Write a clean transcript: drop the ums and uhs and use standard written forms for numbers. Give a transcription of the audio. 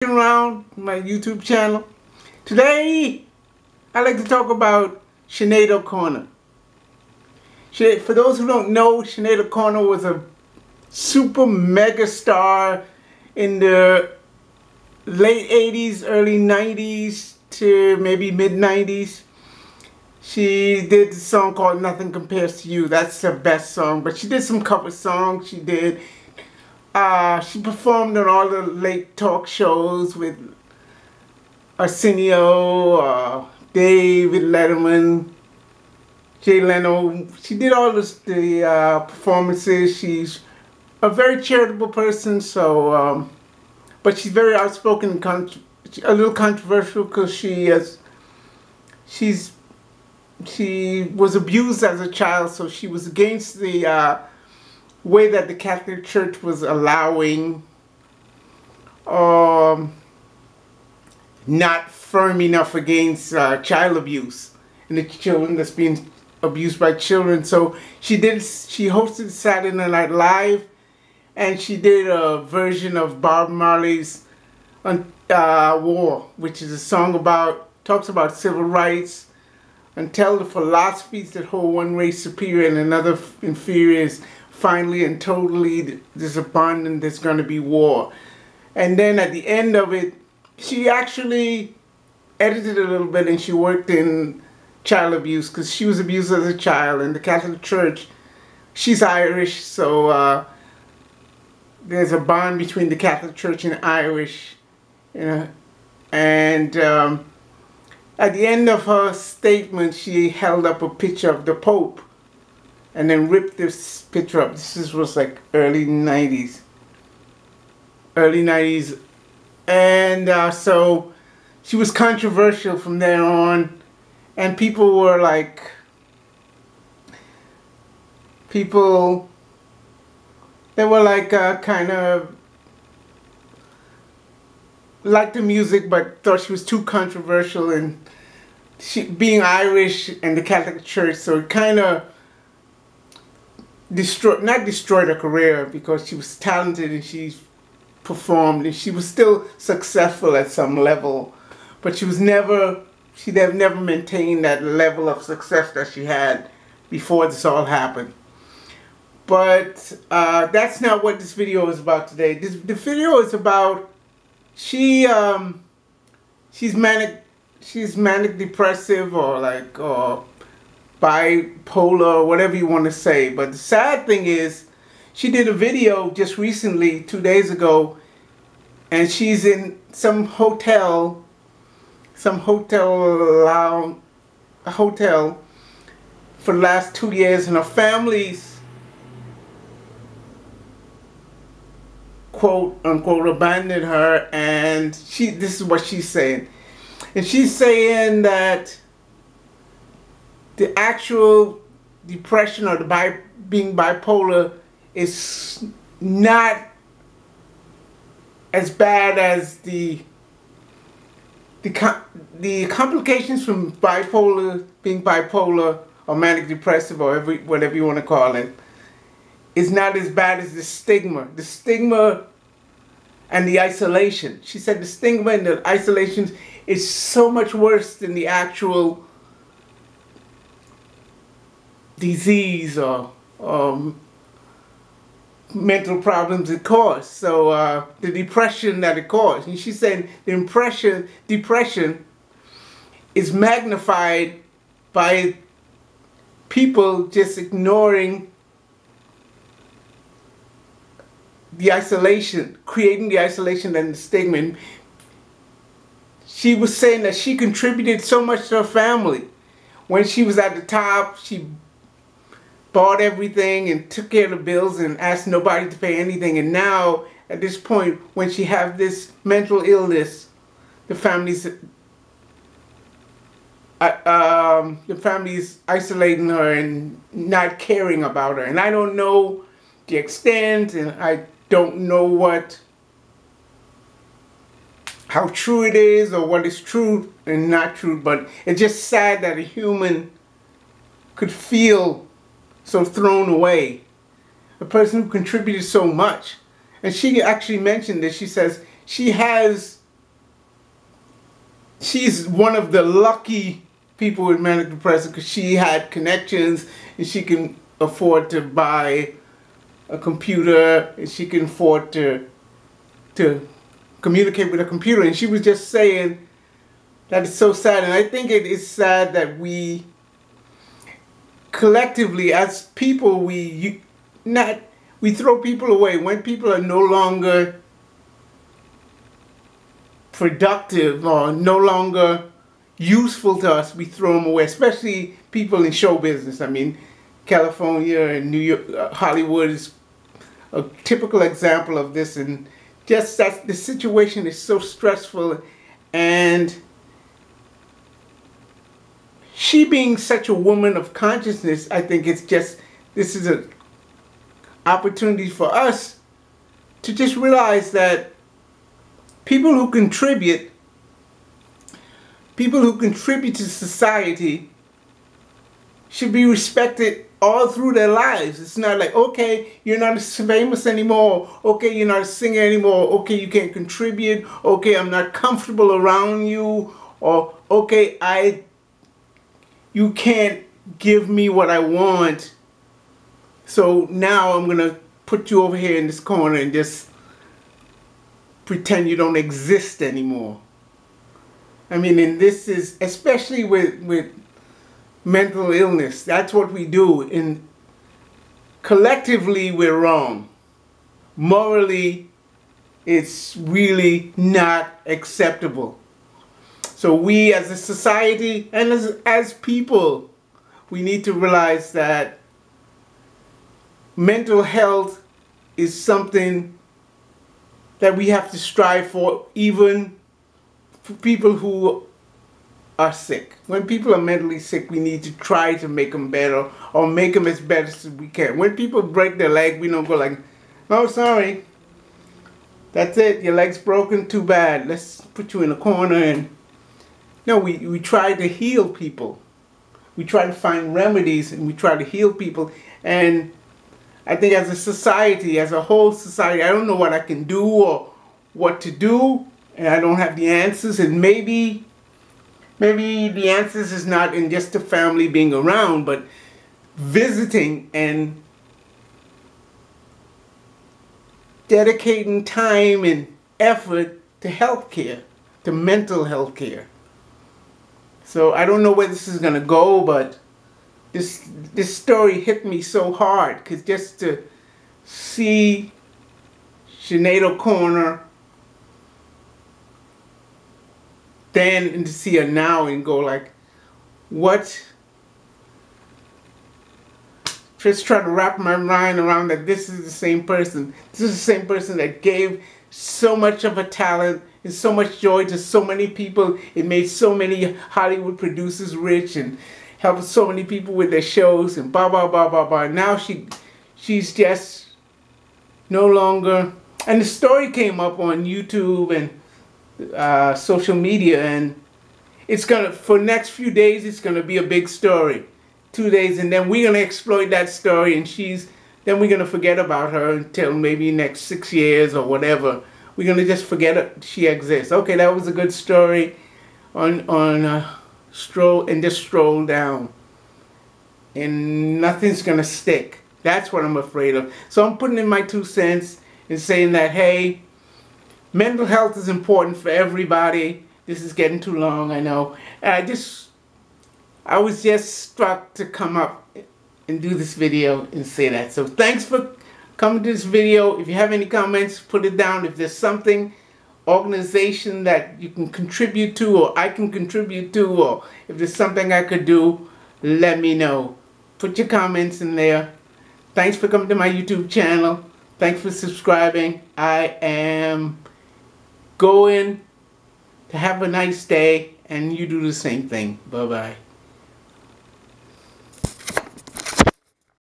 Around my YouTube channel. Today, I'd like to talk about Sinead O'Connor. For those who don't know, Sinead O'Connor was a super mega star in the late 80s, early 90s to maybe mid 90s. She did a song called Nothing Compares to You. That's her best song, but she did some cover songs. She performed on all the late talk shows with Arsenio, David Letterman, Jay Leno. She did all the performances. She's a very charitable person, but she's very outspoken and a little controversial because she was abused as a child, so she was against the way that the Catholic Church was allowing not firm enough against child abuse and the children that's being abused by children. So she hosted Saturday Night Live, and she did a version of Bob Marley's War, which is a song talks about civil rights, until the philosophies that hold one race superior and another inferior is finally and totally disabandoned. There's going to be war. And then at the end of it, she actually edited a little bit, and she worked in child abuse because she was abused as a child in the Catholic Church. She's Irish, so there's a bond between the Catholic Church and Irish, you know. And at the end of her statement, she held up a picture of the Pope and then ripped this picture up. This was like early 90s. And so she was controversial from there on, and people were like, they were like kind of liked the music but thought she was too controversial, and she being Irish and the Catholic Church, so it kind of not destroyed her career, because she was talented and she performed and she was still successful at some level, but she'd have never maintained that level of success that she had before this all happened. But that's not what this video is about today. The video is about she's manic depressive, or bipolar, or whatever you want to say. But the sad thing is, she did a video just recently, 2 days ago, and she's in some hotel for the last 2 years, and her family's quote unquote abandoned her, and this is what she's saying. And she's saying that the actual depression or being bipolar is not as bad as the complications from being bipolar or manic depressive, or whatever you want to call it, is not as bad as the stigma and the isolation. She said the stigma and the isolation is so much worse than the actual disease or mental problems it caused. So the depression that it caused. And she said the depression is magnified by people just ignoring the isolation, creating the isolation and the stigma. And she was saying that she contributed so much to her family. When she was at the top, she bought everything and took care of the bills and asked nobody to pay anything. And now, at this point, when she has this mental illness, the family's isolating her and not caring about her. And I don't know the extent, and I don't know how true it is, or what is true and not true, but it's just sad that a human could feel so thrown away. A person who contributed so much. And she actually mentioned this. She says she has she's one of the lucky people with manic depression because she had connections and she can afford to buy a computer and she can afford to communicate with a computer. And she was just saying that it's so sad. And I think it is sad that we collectively as people we throw people away when people are no longer productive or no longer useful to us. We throw them away, especially people in show business. I mean, California and New York, Hollywood is a typical example of this, and just that the situation is so stressful. And she being such a woman of consciousness, I think it's just, this is an opportunity for us to just realize that people who contribute to society should be respected all through their lives. It's not like, okay, you're not as famous anymore, okay, you're not a singer anymore, okay, you can't contribute, okay, I'm not comfortable around you, or okay, you can't give me what I want, so now I'm gonna put you over here in this corner and just pretend you don't exist anymore. I mean, and this is, especially with mental illness, that's what we do. And collectively, we're wrong. Morally, it's really not acceptable. So we as a society and as people, we need to realize that mental health is something that we have to strive for, even for people who are sick. When people are mentally sick, we need to try to make them better, or make them as best as we can. When people break their leg, we don't go like, oh, sorry, that's it, your leg's broken, too bad, let's put you in a corner. And no, we try to heal people. We try to find remedies and we try to heal people. And I think as a society, as a whole society, I don't know what I can do or what to do, and I don't have the answers. And maybe the answers is not in just the family being around, but visiting and dedicating time and effort to health care, to mental health care. So I don't know where this is going to go, but this story hit me so hard, because just to see Sinead O'Connor then, and to see her now and go like, what? Just try to wrap my mind around that this is the same person. This is the same person that gave so much of a talent and so much joy to so many people. It made so many Hollywood producers rich and helped so many people with their shows and blah, blah, blah, blah, blah. Now she's just no longer... And the story came up on YouTube and social media, and it's gonna, for the next few days, it's gonna be a big story. 2 days, and then we're gonna exploit that story, and then we're gonna forget about her until maybe next 6 years or whatever. We're gonna just forget she exists. Okay, that was a good story on stroll, and just stroll down, and nothing's gonna stick. That's what I'm afraid of. So I'm putting in my 2 cents and saying that, hey, mental health is important for everybody. This is getting too long, I know. I was just struck to come up and do this video and say that. So thanks for coming to this video. If you have any comments, put it down. If there's something, organization that you can contribute to, or I can contribute to, or if there's something I could do, let me know. Put your comments in there. Thanks for coming to my YouTube channel. Thanks for subscribing. I am going to have a nice day, and you do the same thing. Bye-bye.